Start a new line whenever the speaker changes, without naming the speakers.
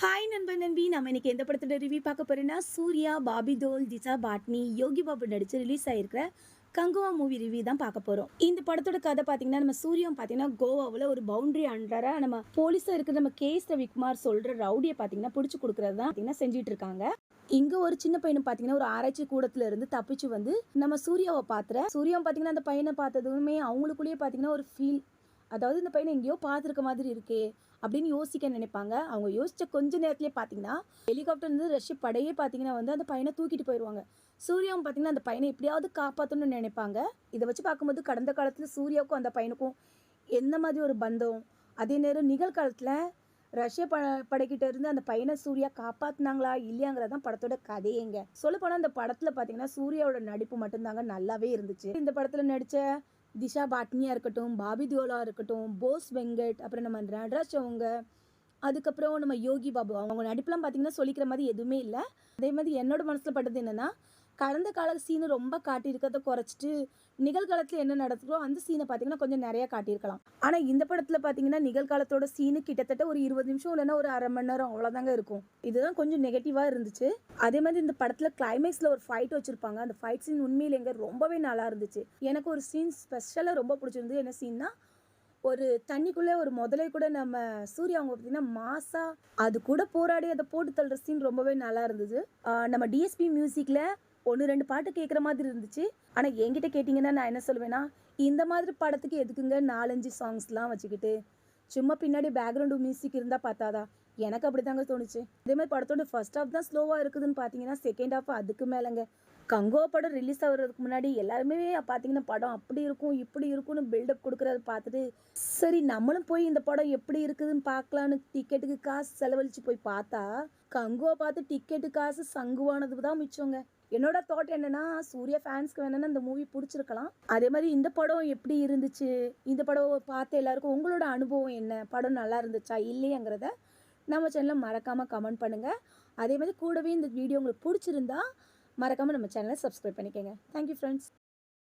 Hi நண்பன் நண்பி, நம்ம இன்னைக்கு எந்த படத்தோட ரிவ்யூ பார்க்க போறோம்னா சூர்யா, பாபி தோல், திசா பாட்னி, யோகி பாபு நடிச்சு ரிலீஸ் ஆயிருக்கிற கங்குவா மூவி ரிவ்யூ தான் பார்க்க போறோம். இந்த படத்தோட கதை பார்த்தீங்கன்னா, நம்ம சூர்யா பார்த்தீங்கன்னா கோவாவில் ஒரு பவுண்டரி அண்டரா நம்ம போலீஸா இருக்கிற நம்ம கேஎஸ் ரவிக்குமார் சொல்ற ரவுடியை பார்த்தீங்கன்னா பிடிச்சி கொடுக்கறது தான் பார்த்தீங்கன்னா செஞ்சுட்டு இருக்காங்க. இங்க ஒரு சின்ன பையனை பார்த்தீங்கன்னா ஒரு ஆராய்ச்சி கூடத்துல இருந்து தப்பிச்சு வந்து நம்ம சூர்யாவை சூர்யா பார்த்தீங்கன்னா அந்த பையனை பார்த்ததுமே அவங்களுக்குள்ளேயே பார்த்தீங்கன்னா ஒரு ஃபீல், அதாவது இந்த பையனை எங்கேயோ பார்த்துருக்க மாதிரி இருக்கே அப்படின்னு யோசிக்க நினைப்பாங்க. அவங்க யோசிச்ச கொஞ்ச நேரத்திலே பார்த்தீங்கன்னா ஹெலிகாப்டர் இருந்து ரஷ்ய படையே பார்த்தீங்கன்னா வந்து அந்த பையனை தூக்கிட்டு போயிடுவாங்க. சூர்யாவும் பார்த்தீங்கன்னா அந்த பையனை எப்படியாவது காப்பாற்றணும்னு நினைப்பாங்க. இதை வச்சு பார்க்கும்போது கடந்த காலத்தில் சூர்யாவுக்கும் அந்த பையனுக்கும் எந்த மாதிரி ஒரு பந்தம், அதே நேரம் நிகழ்காலத்தில் ரஷ்ய படைக்கிட்ட இருந்து அந்த பையனை சூர்யா காப்பாற்றினாங்களா இல்லையாங்கிறதான் படத்தோட கதையேங்க. சொல்லப்போனால் அந்த படத்தில் பார்த்தீங்கன்னா சூர்யாவோட நடிப்பு மட்டும்தாங்க நல்லாவே இருந்துச்சு. இந்த படத்தில் நடித்த திஷா பாட்னியாக இருக்கட்டும், பாபி தியோலா இருக்கட்டும், போஸ் வெங்கட், அப்புறம் நம்ம நடராஜ் அவங்க, அதுக்கப்புறம் நம்ம யோகி பாபு அவங்க நடிப்புலாம் பார்த்தீங்கன்னா சொல்லிக்கிற மாதிரி எதுவுமே இல்லை. அதே மாதிரி என்னோட மனசில் பட்டது என்னென்னா, கடந்த கால சீனு ரொம்ப காட்டியிருக்கிறத குறைச்சிட்டு நிகழ்காலத்தில் என்ன நடக்குதோ அந்த சீனை பார்த்தீங்கன்னா கொஞ்சம் நிறையா காட்டியிருக்கலாம். ஆனால் இந்த படத்தில் பார்த்தீங்கன்னா நிகழ்காலத்தோட சீனு கிட்டத்தட்ட ஒரு 20 நிமிஷம் இல்லைன்னா ஒரு அரை மணி நேரம் அவ்வளோதாங்க இருக்கும். இதுதான் கொஞ்சம் நெகட்டிவாக இருந்துச்சு. அதே மாதிரி இந்த படத்தில் கிளைமேக்ஸில் ஒரு ஃபைட் வச்சுருப்பாங்க. அந்த ஃபைட் சீன் உண்மையிலேங்க ரொம்பவே நல்லா இருந்துச்சு. எனக்கு ஒரு சீன் ஸ்பெஷலாக ரொம்ப பிடிச்சிருந்து. என்ன சீன்னா, ஒரு தண்ணிக்குள்ளே ஒரு முதலை கூட நம்ம சூர்யா அவங்க பார்த்தீங்கன்னா மாசா அது கூட போராடி அதை போட்டு தள்ளுற சீன் ரொம்பவே நல்லா இருந்தது. நம்ம டிஎஸ்பி மியூசிக்கில் 1-2 பாட்டு கேட்குற மாதிரி இருந்துச்சு. ஆனால் என்கிட்ட கேட்டிங்கன்னா நான் என்ன சொல்லுவேன்னா, இந்த மாதிரி படத்துக்கு எதுக்குங்க 4-5 சாங்ஸ்லாம் வச்சுக்கிட்டு சும்மா பின்னாடி பேக்ரவுண்டு மியூசிக் இருந்தால் பார்த்தாதா? எனக்கு அப்படி தாங்க தோணுச்சு. அதே மாதிரி படத்தோட ஃபர்ஸ்ட் ஹாஃப் தான் ஸ்லோவாக இருக்குதுன்னு பார்த்தீங்கன்னா செகண்ட் ஹாஃப் அதுக்கு மேலேங்க. கங்கோ படம் ரிலீஸ் ஆகிறதுக்கு முன்னாடி எல்லாருமே பார்த்தீங்கன்னா படம் அப்படி இருக்கும் இப்படி இருக்கும்னு பில்டப் கொடுக்குறத பார்த்துட்டு சரி நம்மளும் போய் இந்த படம் எப்படி இருக்குதுன்னு பார்க்கலான்னு டிக்கெட்டுக்கு காசு செலவழித்து போய் பார்த்தா கங்குவை பார்த்து டிக்கெட்டு காசு சங்குவானது தான் மிச்சங்க. என்னோட தாட் என்னன்னா, சூர்யா ஃபேன்ஸ்க்கு வேணும்னா இந்த மூவி பிடிச்சிருக்கலாம். அதே மாதிரி இந்த படம் எப்படி இருந்துச்சு, இந்த படம் பார்த்து எல்லாருக்கும் உங்களோட அனுபவம் என்ன, படம் நல்லா இருந்துச்சா இல்லையாங்கிறத நம்ம சேனலில் மறக்காமல் கமெண்ட் பண்ணுங்கள். அதே மாதிரி கூடவே இந்த வீடியோ உங்களுக்கு பிடிச்சிருந்தா மறக்காமல் நம்ம சேனலை சப்ஸ்கிரைப் பண்ணிக்கோங்க. Thank you friends.